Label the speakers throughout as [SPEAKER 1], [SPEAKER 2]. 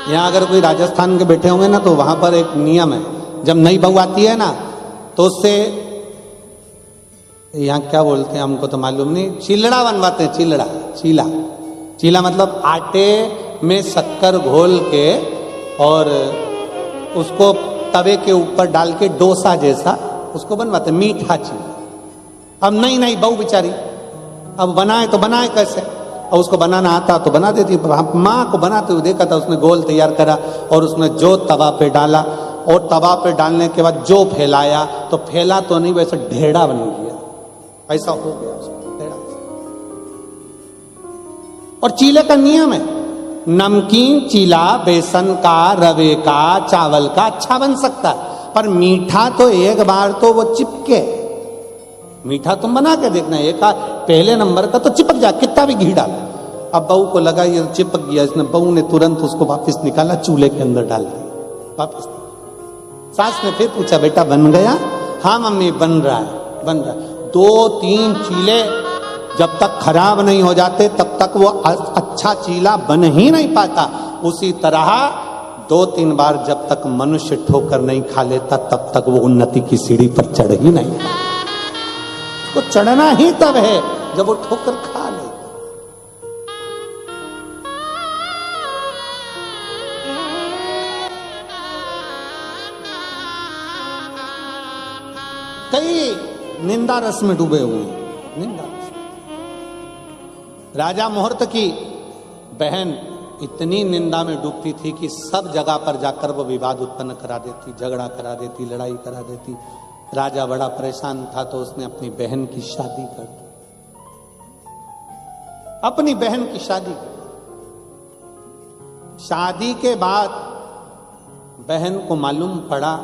[SPEAKER 1] यहाँ अगर कोई राजस्थान के बैठे होंगे ना तो वहां पर एक नियम है, जब नई बहू आती है ना तो उससे, यहाँ क्या बोलते हैं हमको तो मालूम नहीं, चिलड़ा बनवाते हैं। चिलड़ा, चीला, चीला मतलब आटे में शक्कर घोल के और उसको तवे के ऊपर डाल के डोसा जैसा उसको बनवाते, मीठा चीला। अब नई नई बहू बेचारी अब बनाए तो बनाए कैसे, और उसको बनाना आता तो बना देती। माँ को बनाते हुए देखा था, उसने गोल तैयार करा और उसने जो तवा पे डाला और तवा पे डालने के बाद जो फैलाया तो फैला तो नहीं, वैसे ढेड़ा बन गया, ऐसा हो गया उसको ढेड़ा। और चीले का नियम है, नमकीन चीला बेसन का, रवे का, चावल का अच्छा बन सकता है, पर मीठा तो एक बार तो वो चिपके। मीठा तुम बना के देखना, एक पहले नंबर का तो चिपक जा, कितना भी घी डाल। अब बहू को लगा ये चिपक गया, इसने बहू ने तुरंत उसको वापस निकाला, चूल्हे के अंदर डाल दिया वापस। सास ने फिर पूछा, बेटा बन गया? हाँ मम्मी बन रहा है, बन रहा है। 2-3 चीले जब तक खराब नहीं हो जाते तब तक वो अच्छा चीला बन ही नहीं पाता। उसी तरह 2-3 बार जब तक मनुष्य ठोकर नहीं खा लेता तब तक वो उन्नति की सीढ़ी पर चढ़ ही नहीं पाता। तो चढ़ना ही तब है जब वो ठोकर खा ले। कई निंदा रस में डूबे हुए हैं, निंदा रस। राजा मुहूर्त की बहन इतनी निंदा में डूबती थी कि सब जगह पर जाकर वो विवाद उत्पन्न करा देती, झगड़ा करा देती, लड़ाई करा देती। राजा बड़ा परेशान था तो उसने अपनी बहन की शादी कर दी, अपनी बहन की शादी कर दी। शादी के बाद बहन को मालूम पड़ा,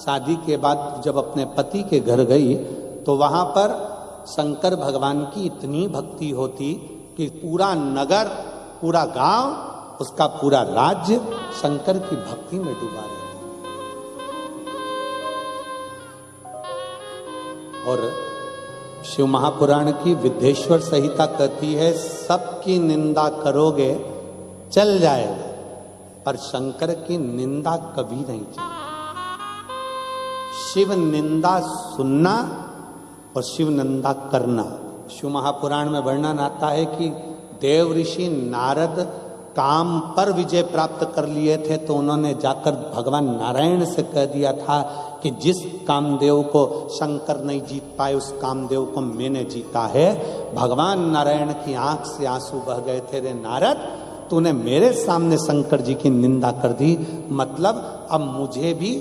[SPEAKER 1] शादी के बाद जब अपने पति के घर गई तो वहां पर शंकर भगवान की इतनी भक्ति होती कि पूरा नगर, पूरा गांव, उसका पूरा राज्य शंकर की भक्ति में डूबा रहता। और शिव महापुराण की विद्येश्वर संहिता कहती है, सबकी निंदा करोगे चल जाएगा, पर शंकर की निंदा कभी नहीं चलेगी। शिव निंदा सुनना और शिव निंदा करना। शिव महापुराण में वर्णन आता है कि देव ऋषि नारद काम पर विजय प्राप्त कर लिए थे तो उन्होंने जाकर भगवान नारायण से कह दिया था कि जिस कामदेव को शंकर नहीं जीत पाए उस कामदेव को मैंने जीता है। भगवान नारायण की आंख से आंसू बह गए थे, रे नारद तूने मेरे सामने शंकर जी की निंदा कर दी, मतलब अब मुझे भी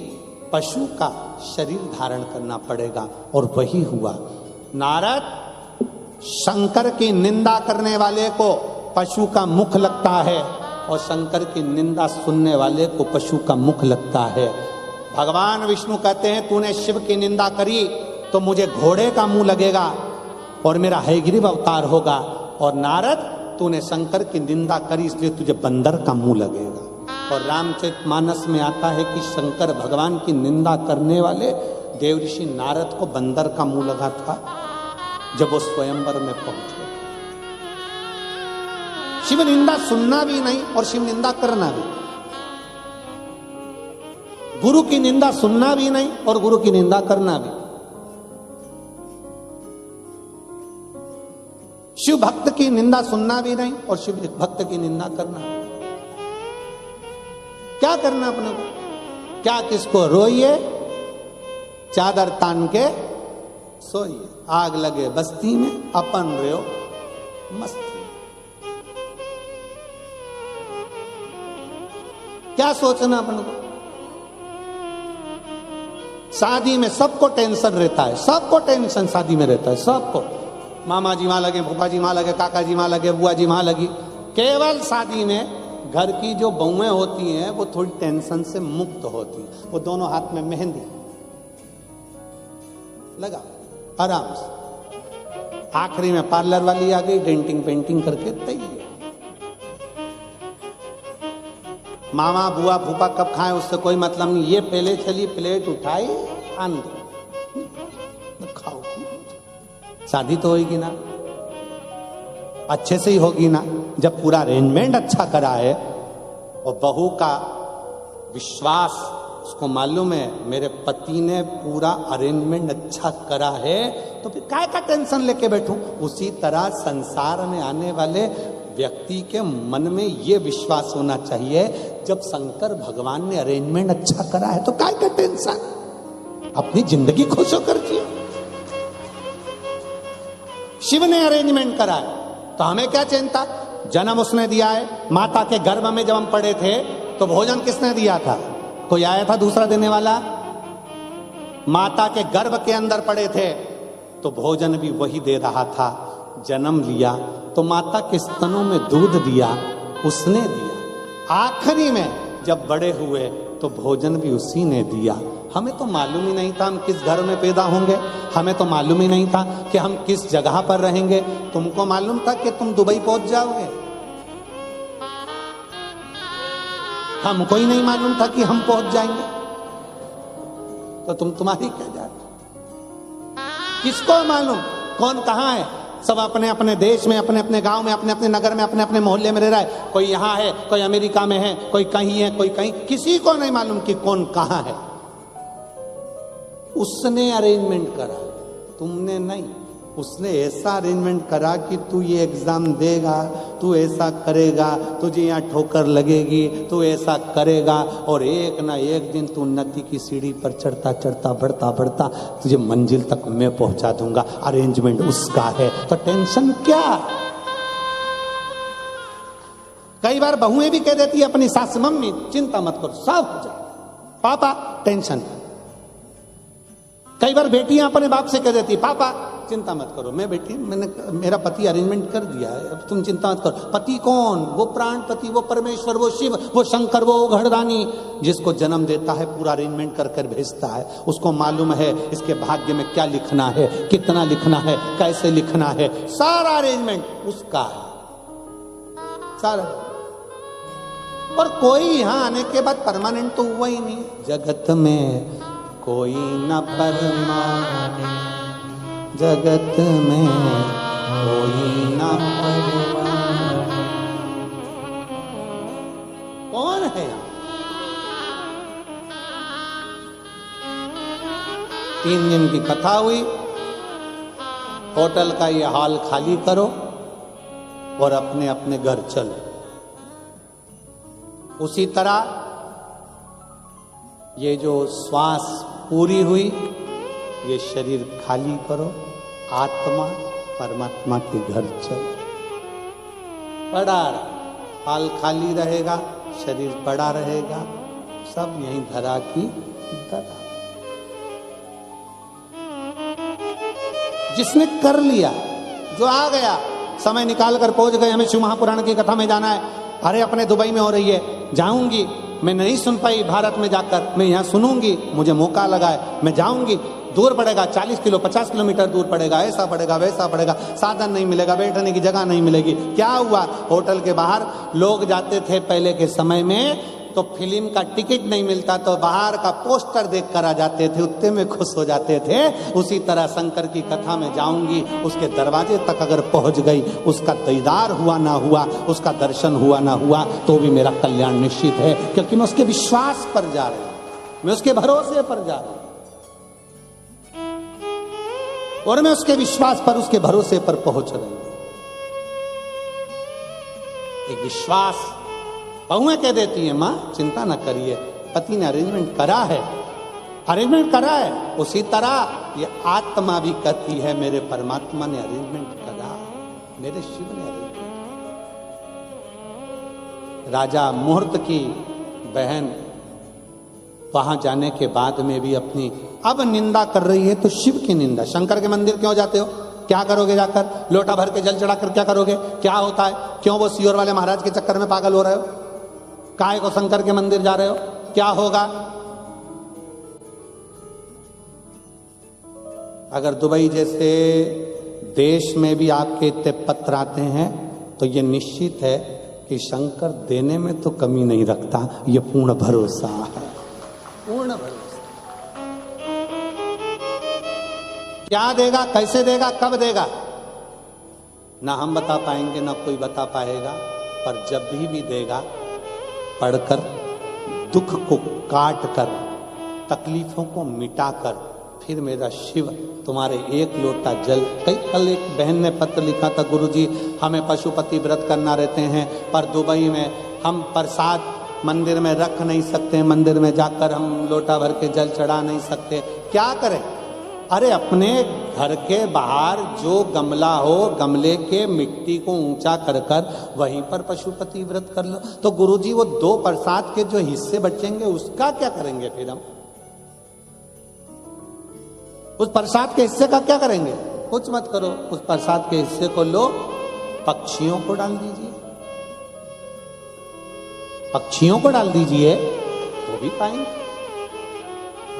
[SPEAKER 1] पशु का शरीर धारण करना पड़ेगा। और वही हुआ। नारद शंकर की निंदा करने वाले को पशु का मुख लगता है और शंकर की निंदा सुनने वाले को पशु का मुख लगता है। भगवान विष्णु कहते हैं तूने शिव की निंदा करी तो मुझे घोड़े का मुंह लगेगा और मेरा हयग्रीव अवतार होगा, और नारद तूने शंकर की निंदा करी इसलिए तुझे बंदर का मुंह लगेगा। और रामचरितमानस में आता है कि शंकर भगवान की निंदा करने वाले देवऋषि नारद को बंदर का मुंह लगा था जब वो स्वयंवर में पहुंचे। शिव निंदा सुनना भी नहीं और शिव निंदा करना भी, गुरु की निंदा सुनना भी नहीं और गुरु की निंदा करना भी। शिव भक्त की निंदा सुनना भी नहीं और शिव भक्त की निंदा करना भी। क्या करना अपने को? क्या किसको रोइए, चादर तान के सोइए, आग लगे बस्ती में अपन रहो मस्ती। क्या सोचना अपन को? शादी में सबको टेंशन रहता है, सबको टेंशन शादी में रहता है, सबको। मामा जी वहां लगे, फूफा जी वहां लगे, काका जी वहां लगे, बुआ जी वहां लगी। केवल शादी में घर की जो बहुएं होती हैं वो थोड़ी टेंशन से मुक्त होती हैं। वो दोनों हाथ ne मेहंदी लगा आराम से, आखिरी में पार्लर वाली आ गई, डेंटिंग पेंटिंग करके तैयार। मामा बुआ फूफा कब खाएं उससे कोई मतलब नहीं, ये पहले चली प्लेट उठाई अंदर खाओ। शादी तो होगी ना, अच्छे से ही होगी ना, जब पूरा अरेंजमेंट अच्छा करा है और बहू का विश्वास, उसको मालूम है मेरे पति ने पूरा अरेंजमेंट अच्छा करा है, तो फिर काय का टेंशन लेके बैठूं। उसी तरह संसार में आने वाले व्यक्ति के मन में ये विश्वास होना चाहिए, जब शंकर भगवान ने अरेंजमेंट अच्छा करा है तो काय का टेंशन, अपनी जिंदगी खुश होकर जिए। शिव ने अरेंजमेंट करा है तो हमें क्या चिंता। जन्म उसने दिया है, माता के गर्भ में जब हम पड़े थे तो भोजन किसने दिया था? कोई आया था दूसरा देने वाला? माता के गर्भ के अंदर पड़े थे तो भोजन भी वही दे रहा था। जन्म लिया तो माता के स्तनों में दूध दिया, उसने दिया। आखिरी में जब बड़े हुए तो भोजन भी उसी ने दिया। हमें तो मालूम ही नहीं था हम किस घर में पैदा होंगे, हमें तो मालूम ही नहीं था कि हम किस जगह पर रहेंगे। तुमको मालूम था कि तुम दुबई पहुंच जाओगे? हमको ही नहीं मालूम था कि हम पहुंच जाएंगे। तो तुम्हारी क्या जात? किसको मालूम कौन कहां है? सब अपने अपने देश में, अपने अपने गांव में, अपने अपने नगर में, अपने अपने मोहल्ले में रह रहा है। कोई यहां है, कोई अमेरिका में है, कोई कहीं है, कोई कहीं। किसी को नहीं मालूम कि कौन कहां है। उसने अरेंजमेंट करा, तुमने नहीं। उसने ऐसा अरेंजमेंट करा कि तू ये एग्जाम देगा, तू ऐसा करेगा, तुझे यहाँ ठोकर लगेगी, तू ऐसा करेगा, और एक ना एक दिन तू उन्नति की सीढ़ी पर चढ़ता चढ़ता बढ़ता बढ़ता तुझे मंजिल तक मैं पहुंचा दूंगा। अरेंजमेंट उसका है, तो टेंशन क्या? कई बार बहुएं भी कह देती है अपनी सास, मम्मी चिंता मत करो सब हो जाए, पापा टेंशन। कई बार बेटियां अपने बाप से कह देती, पापा चिंता मत करो, मैंने मेरा पति अरेंजमेंट कर दिया है, अब तुम चिंता मत करो। पति कौन? वो प्राणपति, वो परमेश्वर, वो शिव, वो शंकर, वो घड़दानी, जिसको जन्म देता है पूरा अरेंजमेंट कर कर भेजता है। उसको मालूम है इसके भाग्य में क्या लिखना है, कितना लिखना है, कैसे लिखना है, सारा अरेंजमेंट उसका है, सारा। और कोई यहां आने के बाद परमानेंट तो हुआ ही नहीं। जगत में कोई न परमानेंट, जगत में कोई न परमानेंट। कौन है? 3 दिन की कथा हुई, होटल का ये हॉल खाली करो और अपने अपने घर चलो। उसी तरह ये जो श्वास पूरी हुई, ये शरीर खाली करो, आत्मा परमात्मा के घर चलो। पड़ा हाल खाली रहेगा, शरीर पड़ा रहेगा, सब यहीं धरा की धरा। जिसने कर लिया, जो आ गया, समय निकाल कर पहुंच गए, हमें शिव महापुराण की कथा में जाना है। अरे अपने दुबई में हो रही है, जाऊंगी, मैं नहीं सुन पाई भारत में जाकर, मैं यहाँ सुनूंगी, मुझे मौका लगा है, मैं जाऊंगी। दूर पड़ेगा, 40 किलो 50 किलोमीटर दूर पड़ेगा, ऐसा पड़ेगा वैसा पड़ेगा, साधन नहीं मिलेगा, बैठने की जगह नहीं मिलेगी। क्या हुआ? होटल के बाहर लोग जाते थे पहले के समय में, तो फिल्म का टिकट नहीं मिलता तो बाहर का पोस्टर देख कर आ जाते थे, उतने में खुश हो जाते थे। उसी तरह शंकर की कथा में जाऊंगी, उसके दरवाजे तक अगर पहुंच गई, उसका दीदार हुआ ना हुआ, उसका दर्शन हुआ ना हुआ, तो भी मेरा कल्याण निश्चित है, क्योंकि मैं उसके विश्वास पर जा रहा हूं, मैं उसके भरोसे पर जा रहा हूं, और मैं उसके विश्वास पर, उसके भरोसे पर पहुंच रही हूं। एक विश्वास बहुएं कह देती है, मां चिंता ना करिए, पति ने अरेंजमेंट करा है, अरेंजमेंट करा है। उसी तरह ये आत्मा भी कहती है, मेरे परमात्मा ने अरेंजमेंट करा, मेरे शिव ने अरेंजमेंट। राजा मुहूर्त की बहन वहां जाने के बाद में भी अपनी अब निंदा कर रही है, तो शिव की निंदा। शंकर के मंदिर क्यों जाते हो? क्या करोगे जाकर? लोटा भर के जल चढ़ाकर क्या करोगे? क्या होता है? क्यों वो सियोर वाले महाराज के चक्कर में पागल हो रहे हो? काय को शंकर के मंदिर जा रहे हो? क्या होगा? अगर दुबई जैसे देश में भी आपके इतने पत्र आते हैं, तो ये निश्चित है कि शंकर देने में तो कमी नहीं रखता, ये पूर्ण भरोसा है, पूर्ण भरोसा। क्या देगा, कैसे देगा, कब देगा, ना हम बता पाएंगे, ना कोई बता पाएगा, पर जब भी देगा पढ़कर, दुख को काट कर, तकलीफों को मिटाकर, फिर मेरा शिव तुम्हारे एक लोटा जल। कल एक बहन ने पत्र लिखा था, गुरुजी हमें पशुपति व्रत करना रहते हैं, पर दुबई में हम प्रसाद मंदिर में रख नहीं सकते, मंदिर में जाकर हम लोटा भर के जल चढ़ा नहीं सकते, क्या करें? अरे अपने घर के बाहर जो गमला हो, गमले के मिट्टी को ऊंचा कर कर वहीं पर पशुपति व्रत कर लो। तो गुरुजी वो 2 प्रसाद के जो हिस्से बचेंगे उसका क्या करेंगे? फिर हम उस प्रसाद के हिस्से का क्या करेंगे? कुछ मत करो, उस प्रसाद के हिस्से को लो, पक्षियों को डाल दीजिए, पक्षियों को डाल दीजिए, वो भी पाएंगे।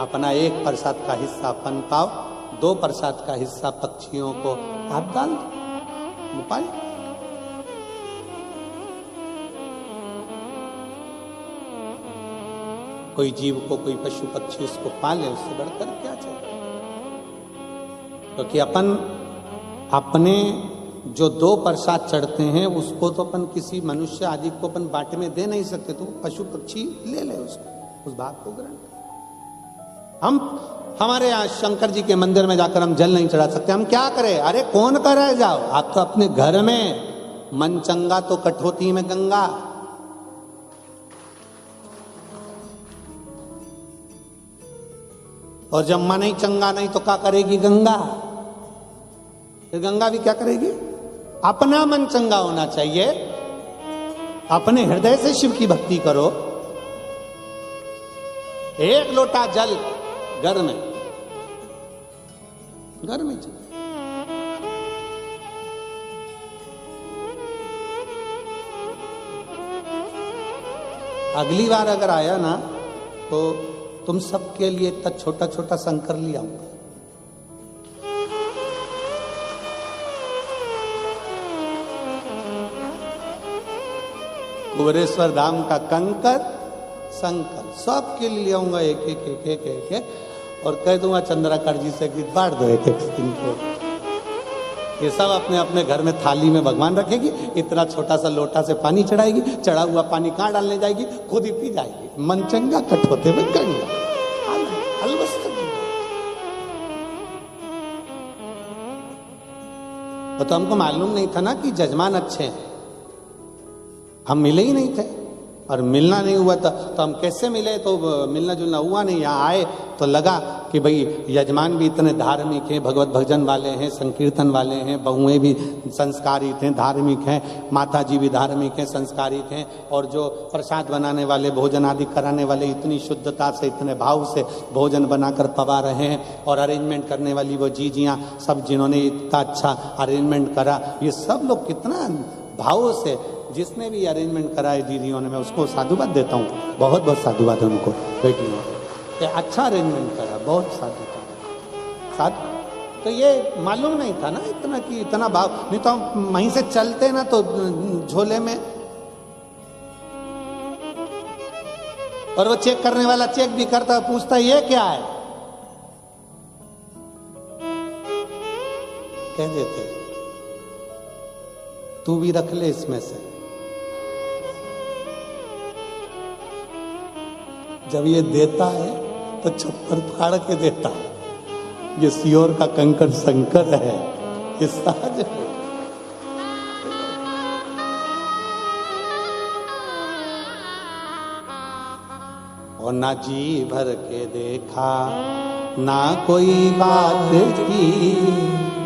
[SPEAKER 1] अपना 1 प्रसाद का हिस्सा अपन पाओ, 2 प्रसाद का हिस्सा पक्षियों को आप डाल दो, पाए। कोई जीव को, कोई पशु पक्षी उसको पाले, उससे बढ़कर क्या चाहिए? क्योंकि अपन अपने जो 2 प्रसाद चढ़ते हैं उसको तो अपन किसी मनुष्य आदि को अपन बांटे में दे नहीं सकते, तो पशु पक्षी ले ले उसको, उस भाग को ग्रहण कर। हम हमारे यहाँ शंकर जी के मंदिर में जाकर हम जल नहीं चढ़ा सकते, हम क्या करें? अरे कौन करे जाओ, आप तो अपने घर में। मन चंगा तो कठौती में गंगा। और जब मन ही चंगा नहीं तो क्या करेगी गंगा? फिर गंगा भी क्या करेगी? अपना मन चंगा होना चाहिए, अपने हृदय से शिव की भक्ति करो। 1 लोटा जल घर में चाहिए। अगली बार अगर आया ना तो तुम सबके लिए इतना छोटा छोटा शंकर ले आऊंगा। कुबेरेश्वर धाम का कंकर शंकर सबके लिए आऊंगा, एक एक एक एक एक एक, और कह दूंगा चंद्राकर जी से कि बांट दो एक एक दिन को। ये सब अपने अपने घर में थाली में भगवान रखेगी, इतना छोटा सा लोटा से पानी चढ़ाएगी, चढ़ा हुआ पानी कहाँ डालने जाएगी? खुद ही पी जाएगी। मन चंगा कठौते में गंगा। तो हमको मालूम नहीं था ना कि जजमान अच्छे हैं, हम मिले ही नहीं थे, और मिलना नहीं हुआ था तो हम कैसे मिले? तो मिलना जुलना हुआ नहीं। यहाँ आए तो लगा कि भाई यजमान भी इतने धार्मिक हैं, भगवत भजन वाले हैं, संकीर्तन वाले हैं, बहुएं भी संस्कारित हैं, धार्मिक हैं, माता जी भी धार्मिक हैं, संस्कारित हैं, और जो प्रसाद बनाने वाले, भोजन आदि कराने वाले इतनी शुद्धता से, इतने भाव से भोजन बनाकर पवा रहे हैं, और अरेंजमेंट करने वाली वो जीजियाँ सब, जिन्होंने इतना अच्छा अरेंजमेंट करा, ये सब लोग कितना भाव से, जिसने भी अरेंजमेंट कराए दीदियों ने, मैं उसको साधुवाद देता हूँ, बहुत बहुत साधुवाद उनको, बेटियों को, अच्छा अरेंजमेंट करा, बहुत साधु। तो ये मालूम नहीं था ना इतना कि इतना भाव, नहीं तो हम वहीं से चलते ना तो झोले में, और वो चेक करने वाला चेक भी करता, पूछता ये क्या है, कह देते तू भी रख ले इसमें से। जब ये देता है तो छप्पर फाड़ के देता है, ये सियोर का कंकर शंकर है, ये सहज है। और ना जी भर के देखा, ना कोई बात की,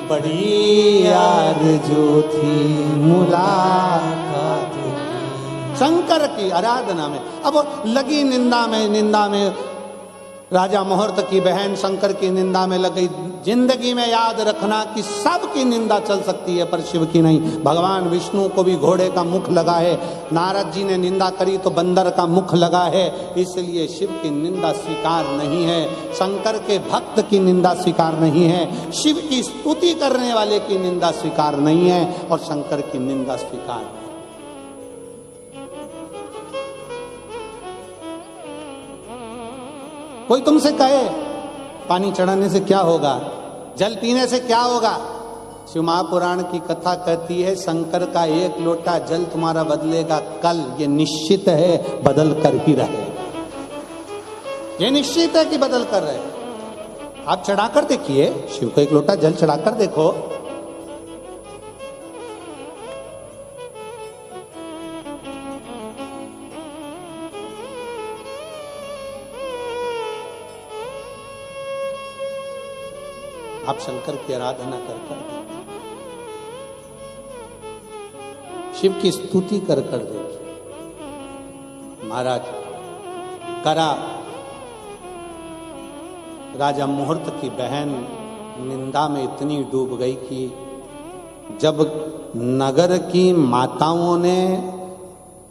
[SPEAKER 1] बड़ी आरज़ू थी मुलाकात की। शंकर की आराधना में अब लगी निंदा में राजा मुहूर्त की बहन शंकर की निंदा में लग गई। जिंदगी में याद रखना कि सबकी निंदा चल सकती है पर शिव की नहीं। भगवान विष्णु को भी घोड़े का मुख लगा है, नारद जी ने निंदा करी तो बंदर का मुख लगा है, इसलिए शिव की निंदा स्वीकार नहीं है, शंकर के भक्त की निंदा स्वीकार नहीं है, शिव की स्तुति करने वाले की निंदा स्वीकार नहीं है, और शंकर की निंदा स्वीकार है। कोई तुमसे कहे पानी चढ़ाने से क्या होगा, जल पीने से क्या होगा, शिव महापुराण की कथा कहती है शंकर का एक लोटा जल तुम्हारा बदलेगा कल, ये निश्चित है बदल कर ही रहे, ये निश्चित है कि बदल कर रहे। आप चढ़ाकर देखिए, शिव को एक लोटा जल चढ़ाकर देखो, आप शंकर की आराधना कर देखिए, शिव की स्तुति कर देखिए। महाराज करा राजा मुहूर्त की बहन निंदा में इतनी डूब गई कि जब नगर की माताओं ने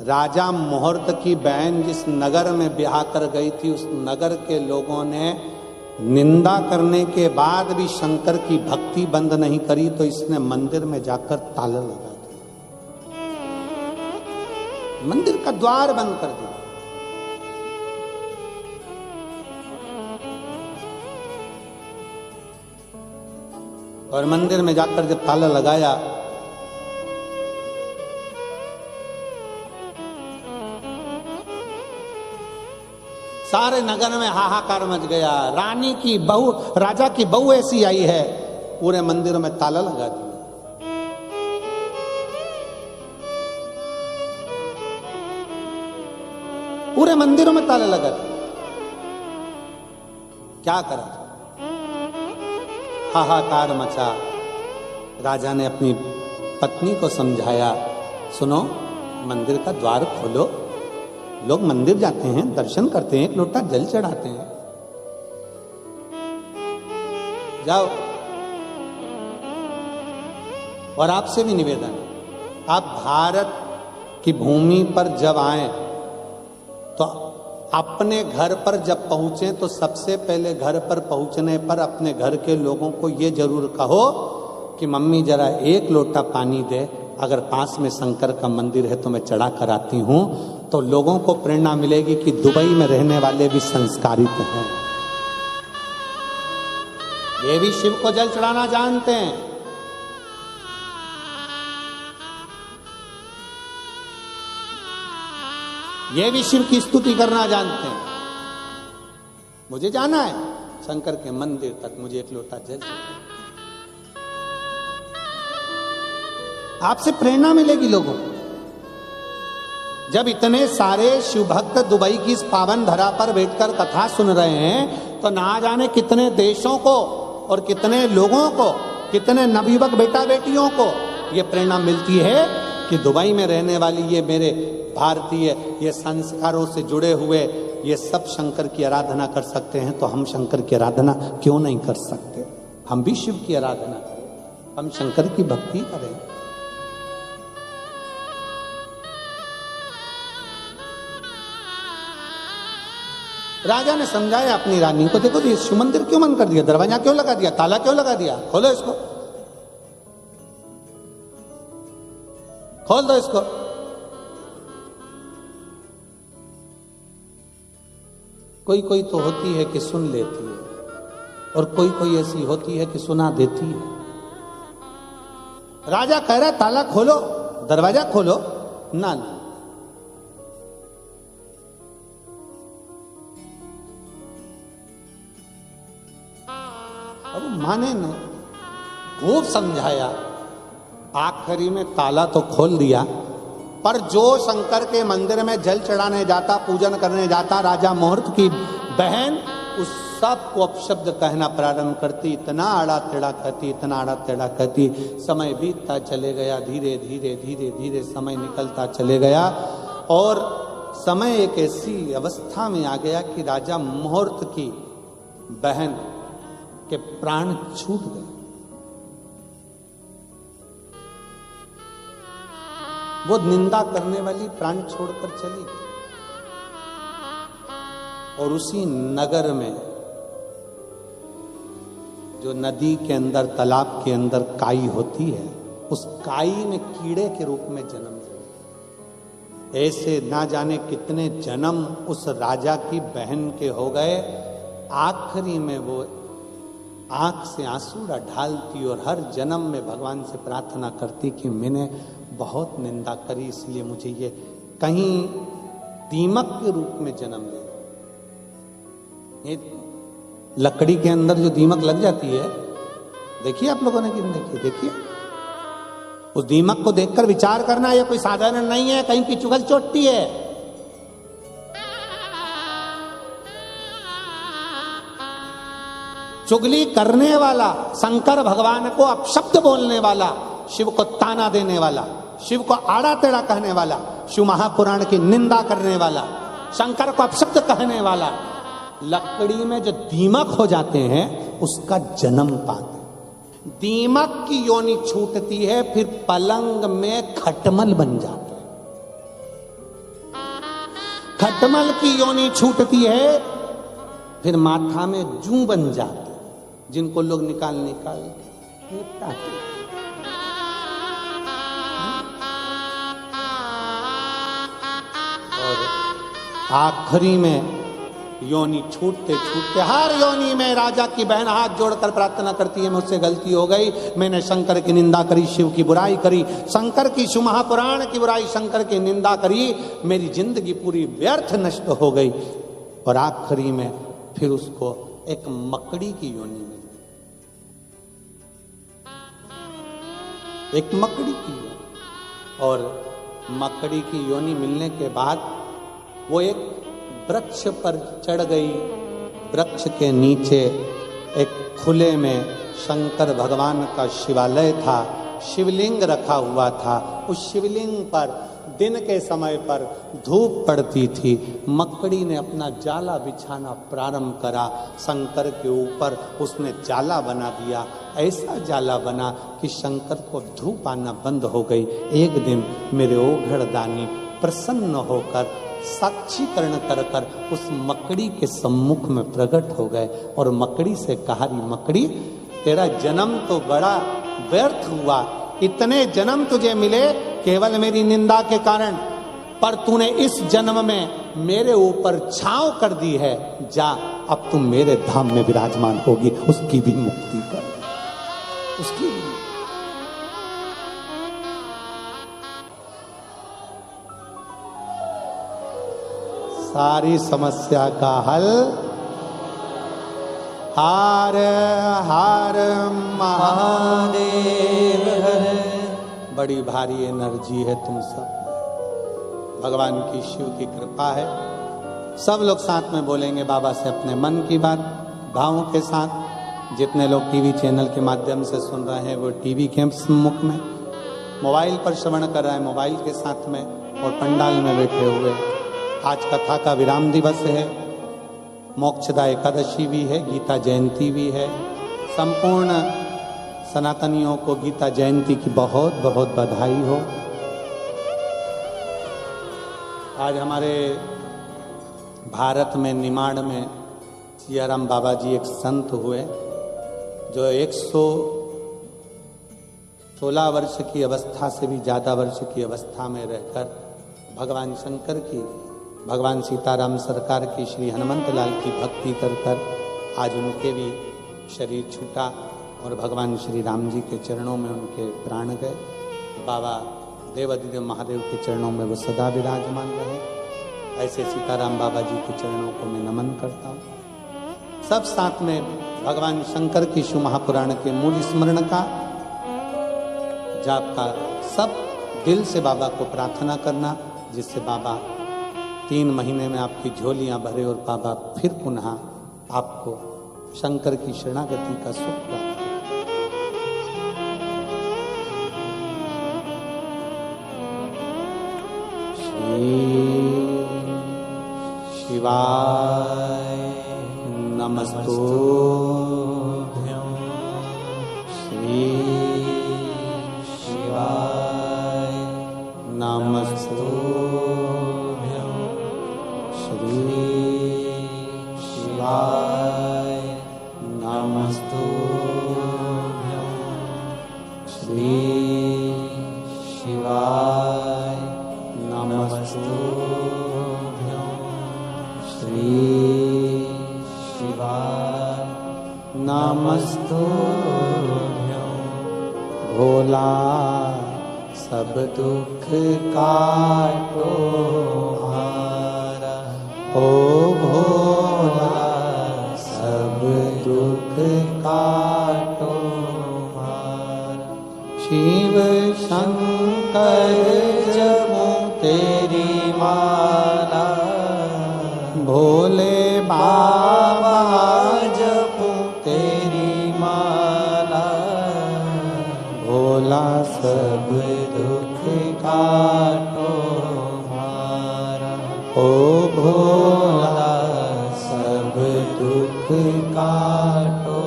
[SPEAKER 1] राजा मुहूर्त की बहन जिस नगर में ब्याह कर गई थी, उस नगर के लोगों ने निंदा करने के बाद भी शंकर की भक्ति बंद नहीं करी, तो इसने मंदिर में जाकर ताला लगा दिया, मंदिर का द्वार बंद कर दिया। और मंदिर में जाकर जब ताला लगाया, सारे नगर में हाहाकार मच गया। रानी की बहू, राजा की बहू ऐसी आई है, पूरे मंदिर में ताला लगा दिया। पूरे मंदिरों में ताला लगा दिया। क्या करा? हाहाकार मचा। राजा ने अपनी पत्नी को समझाया, सुनो मंदिर का द्वार खोलो, लोग मंदिर जाते हैं, दर्शन करते हैं, एक लोटा जल चढ़ाते हैं, जाओ। और आपसे भी निवेदन, आप भारत की भूमि पर जब आए तो अपने घर पर जब पहुंचे तो सबसे पहले घर पर पहुंचने पर अपने घर के लोगों को ये जरूर कहो कि मम्मी जरा एक लोटा पानी दे, अगर पास में शंकर का मंदिर है तो मैं चढ़ा कर आती हूं। तो लोगों को प्रेरणा मिलेगी कि दुबई में रहने वाले भी संस्कारित हैं, ये भी शिव को जल चढ़ाना जानते हैं। ये भी शिव की स्तुति करना जानते हैं। मुझे जाना है शंकर के मंदिर तक, मुझे एक लोटा जल चाहिए। आपसे प्रेरणा मिलेगी लोगों को। जब इतने सारे शिव भक्त दुबई की इस पावन धरा पर बैठकर कथा सुन रहे हैं, तो ना जाने कितने देशों को और कितने लोगों को, कितने नवयुवक बेटा बेटियों को ये प्रेरणा मिलती है कि दुबई में रहने वाली ये मेरे भारतीय, ये संस्कारों से जुड़े हुए, ये सब शंकर की आराधना कर सकते हैं, तो हम शंकर की आराधना क्यों नहीं कर सकते? हम भी शिव की आराधना करें, हम शंकर की भक्ति करें। राजा ने समझाया अपनी रानी को, देखो ये शिव मंदिर क्यों बंद कर दिया, दरवाजा क्यों लगा दिया, ताला क्यों लगा दिया, खोलो इसको, खोल दो इसको। कोई कोई तो होती है कि सुन लेती है, और कोई कोई ऐसी होती है कि सुना देती है। राजा कह रहा ताला खोलो, दरवाजा खोलो, ना ना। अब माने नहीं, खूब समझाया, आखिरी में ताला तो खोल दिया, पर जो शंकर के मंदिर में जल चढ़ाने जाता, पूजन करने जाता, राजा मुहूर्त की बहन उस सब को अपशब्द कहना प्रारंभ करती, इतना आड़ा टेढ़ा कहती, इतना आड़ा टेढ़ा कहती। समय बीतता चले गया, धीरे धीरे धीरे धीरे समय निकलता चले गया, और समय एक ऐसी अवस्था में आ गया कि राजा मुहूर्त की बहन के प्राण छूट गए। वो निंदा करने वाली प्राण छोड़कर चली गई, और उसी नगर में जो नदी के अंदर, तालाब के अंदर काई होती है, उस काई में कीड़े के रूप में जन्म लिया। ऐसे ना जाने कितने जन्म उस राजा की बहन के हो गए। आखिरी में वो आंख से आंसू ढालती और हर जन्म में भगवान से प्रार्थना करती कि मैंने बहुत निंदा करी, इसलिए मुझे ये कहीं दीमक के रूप में जन्म ले। ये लकड़ी के अंदर जो दीमक लग जाती है, देखिए आप लोगों ने कि देखिए, देखिए उस दीमक को देखकर विचार करना, ये कोई साधारण नहीं है, कहीं की चुगल चोटी है। चुगली करने वाला, शंकर भगवान को अपशब्द बोलने वाला, शिव को ताना देने वाला, शिव को आड़ा टेढ़ा कहने वाला, शिव महापुराण की निंदा करने वाला, शंकर को अपशब्द कहने वाला, लकड़ी में जो दीमक हो जाते हैं उसका जन्म पाते। दीमक की योनि छूटती है, फिर पलंग में खटमल बन जाते हैं। खटमल की योनि छूटती है, फिर माथा में जू बन जाते, जिनको लोग निकाल निपटाते। और आखिरी में योनि छूटते छूटते, हर योनि में राजा की बहन हाथ जोड़कर प्रार्थना करती है, मुझसे गलती हो गई, मैंने शंकर की निंदा करी, शिव की बुराई करी, शंकर की, शिव महापुराण की बुराई, शंकर की निंदा करी, मेरी जिंदगी पूरी व्यर्थ नष्ट हो गई। और आखिरी में फिर उसको एक मकड़ी की योनि मिली, एक मकड़ी की योनि। और मकड़ी की योनि मिलने के बाद वो एक वृक्ष पर चढ़ गई। वृक्ष के नीचे एक खुले में शंकर भगवान का शिवालय था, शिवलिंग रखा हुआ था। उस शिवलिंग पर दिन के समय पर धूप पड़ती थी। मकड़ी ने अपना जाला बिछाना प्रारंभ करा, शंकर के ऊपर उसने जाला बना दिया। ऐसा जाला बना कि शंकर को धूप आना बंद हो गई। एक दिन मेरे ओघड़दानी प्रसन्न होकर साक्षीकरण कर कर उस मकड़ी के सम्मुख में प्रकट हो गए और मकड़ी से कहा, मकड़ी तेरा जन्म तो बड़ा व्यर्थ हुआ, इतने जन्म तुझे मिले केवल मेरी निंदा के कारण, पर तूने इस जन्म में मेरे ऊपर छांव कर दी है, जा अब तुम मेरे धाम में विराजमान होगी, उसकी भी मुक्ति कर, उसकी भी। सारी समस्या का हल हार हार महादेव है। बड़ी भारी एनर्जी है तुम सब, भगवान की, शिव की कृपा है। सब लोग साथ में बोलेंगे बाबा से अपने मन की बात भावों के साथ। जितने लोग टीवी चैनल के माध्यम से सुन रहे हैं वो टीवी के सम्मुख में, मोबाइल पर श्रवण कर रहे हैं मोबाइल के साथ में, और पंडाल में बैठे हुए। आज कथा का विराम दिवस है, मोक्षदा एकादशी भी है, गीता जयंती भी है। संपूर्ण सनातनियों को गीता जयंती की बहुत बहुत बधाई हो। आज हमारे भारत में निमाड़ में सियाराम बाबा जी एक संत हुए, जो 116 वर्ष की अवस्था से भी ज़्यादा वर्ष की अवस्था में रहकर भगवान शंकर की, भगवान सीताराम सरकार की, श्री हनुमंत लाल की भक्ति कर कर आज उनके भी शरीर छूटा और भगवान श्री राम जी के चरणों में उनके प्राण गए। बाबा देवादिदेव महादेव के चरणों में वो सदा विराजमान रहे। ऐसे सीताराम बाबा जी के चरणों को मैं नमन करता हूँ। सब साथ में भगवान शंकर की शिव महापुराण के मूल स्मरण का, जाप का, सब दिल से बाबा को प्रार्थना करना, जिससे बाबा 3 महीने में आपकी झोलियां भरे और बाबा फिर पुनः आपको शंकर की शरणागति का सुख प्राप्त। शिवाय नमस्तुभ्यं, श्री शिवाय नमस्तुभ्यं, श्री शिवाय नमस्तुभ्यं, श्री शिवाय नमस्तुभ्यं, श्री शिवाय नमस्तुभ्यं भोला सब दुख काटो हारा। ओ भोला सब दुख काटो हारा। शिव शंकर जपूं तेरी माला, भोले बाबा जपूं तेरी माला। भोला सब दुख काटो हारा। ओ भोला सब दुख काटो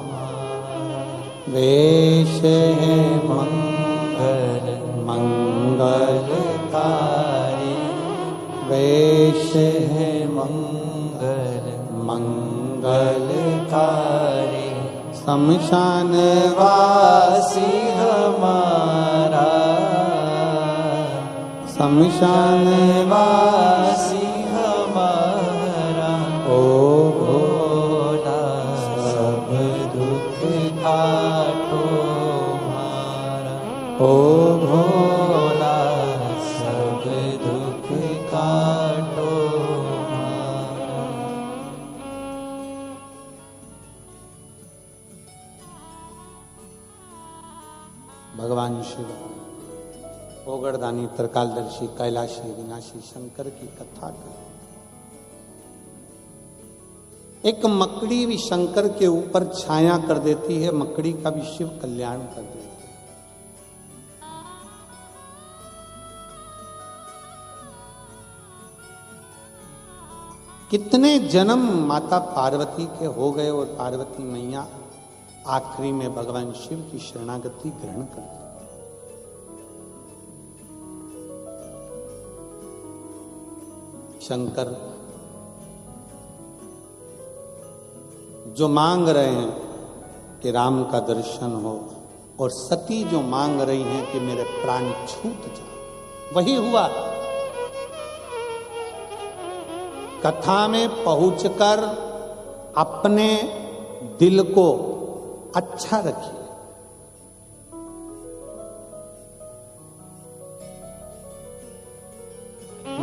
[SPEAKER 1] हारा। वेश है मंगल मंगलकारी, वेश है मंगल मंगलकारी। शमशान वासी हमारा, शमशान वासी हमारा। ओ भोला सब दुख काटो हारा। ओ भोला सब दुख काटो हारा। भगवान शिव ओगरदानी त्रिकालदर्शी कैलाशी विनाशी शंकर की कथा कर। एक मकड़ी भी शंकर के ऊपर छाया कर देती है, मकड़ी का भी शिव कल्याण कर देती है। कितने जन्म माता पार्वती के हो गए और पार्वती मैया आखिरी में भगवान शिव की शरणागति ग्रहण कर दी। शंकर जो मांग रहे हैं कि राम का दर्शन हो, और सती जो मांग रही हैं कि मेरे प्राण छूट जाए, वही हुआ। कथा में पहुंचकर अपने दिल को अच्छा रखिए।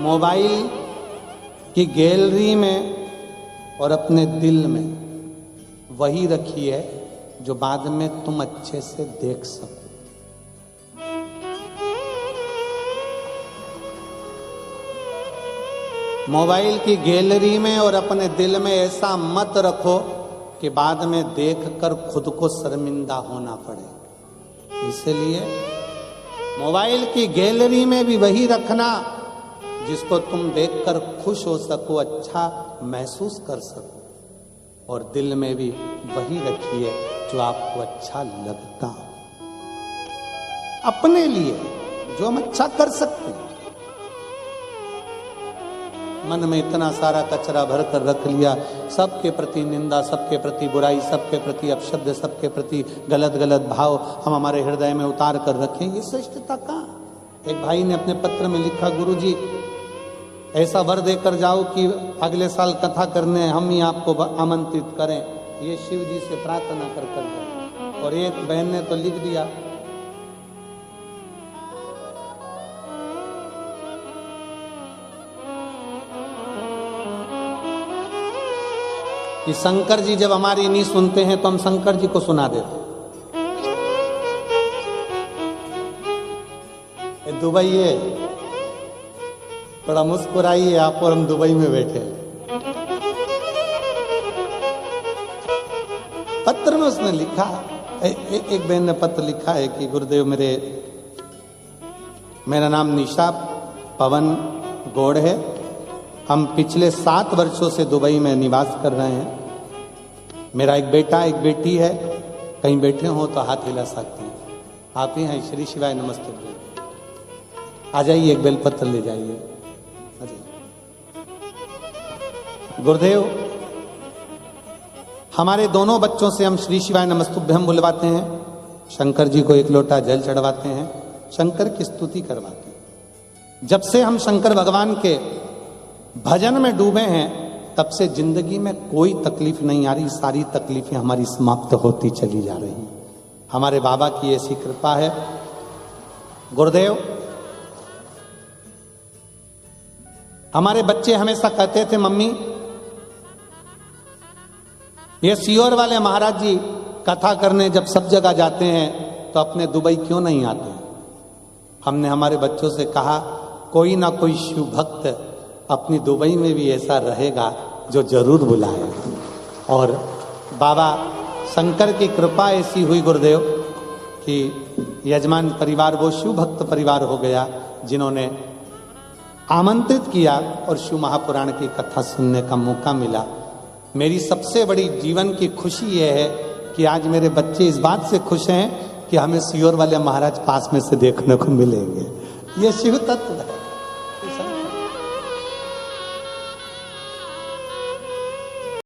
[SPEAKER 1] मोबाइल की गैलरी में और अपने दिल में वही रखिए जो बाद में तुम अच्छे से देख सको। मोबाइल की गैलरी में और अपने दिल में ऐसा मत रखो कि बाद में देखकर खुद को शर्मिंदा होना पड़े। इसलिए मोबाइल की गैलरी में भी वही रखना जिसको तुम देखकर खुश हो सको, अच्छा महसूस कर सको, और दिल में भी वही रखिए जो आपको अच्छा लगता हो। अपने लिए जो हम अच्छा कर सकते हैं। मन में इतना सारा कचरा भर कर रख लिया, सबके प्रति निंदा, सबके प्रति बुराई, सबके प्रति अपशब्द, सबके प्रति गलत गलत भाव हम हमारे हृदय में उतार कर रखें, ये श्रेष्ठता कहाँ? एक भाई ने अपने पत्र में लिखा, गुरुजी ऐसा वर देकर जाओ कि अगले साल कथा करने हम ही आपको आमंत्रित करें, ये शिव जी से प्रार्थना कर कर। और एक बहन ने तो लिख दिया, कि शंकर जी जब हमारी नहीं सुनते हैं तो हम शंकर जी को सुना देते। दुबई है, थोड़ा मुस्कुराइए आप, और हम दुबई में बैठे हैं। पत्र में उसने लिखा, एक बहन ने पत्र लिखा है कि गुरुदेव मेरा नाम निशा पवन गौड़ है, हम पिछले 7 वर्षों से दुबई में निवास कर रहे हैं। मेरा एक बेटा एक बेटी है, कहीं बैठे हो तो हाथ हिला सकते हैं। आप ही हैं, श्री शिवाय नमस्ते। आ जाइए, एक बेलपत्र ले जाइए। गुरुदेव हमारे दोनों बच्चों से हम श्री शिवाय नमस्तुभ्यम बुलवाते हैं, शंकर जी को 1 लोटा जल चढ़वाते हैं, शंकर की स्तुति करवाते हैं। जब से हम शंकर भगवान के भजन में डूबे हैं तब से जिंदगी में कोई तकलीफ नहीं आ रही, सारी तकलीफें हमारी समाप्त होती चली जा रही हैं। हमारे बाबा की ऐसी कृपा है। गुरुदेव, हमारे बच्चे हमेशा कहते थे, मम्मी ये सीहोर वाले महाराज जी कथा करने जब सब जगह जाते हैं तो अपने दुबई क्यों नहीं आते? हमने हमारे बच्चों से कहा, कोई ना कोई शिव भक्त अपनी दुबई में भी ऐसा रहेगा जो जरूर बुलाए। और बाबा शंकर की कृपा ऐसी हुई गुरुदेव कि यजमान परिवार वो शिव भक्त परिवार हो गया जिन्होंने आमंत्रित किया और शिव महापुराण की कथा सुनने का मौका मिला। मेरी सबसे बड़ी जीवन की खुशी यह है कि आज मेरे बच्चे इस बात से खुश हैं कि हमें सीहोर वाले महाराज पास में से देखने को मिलेंगे। ये शिव तत्व है।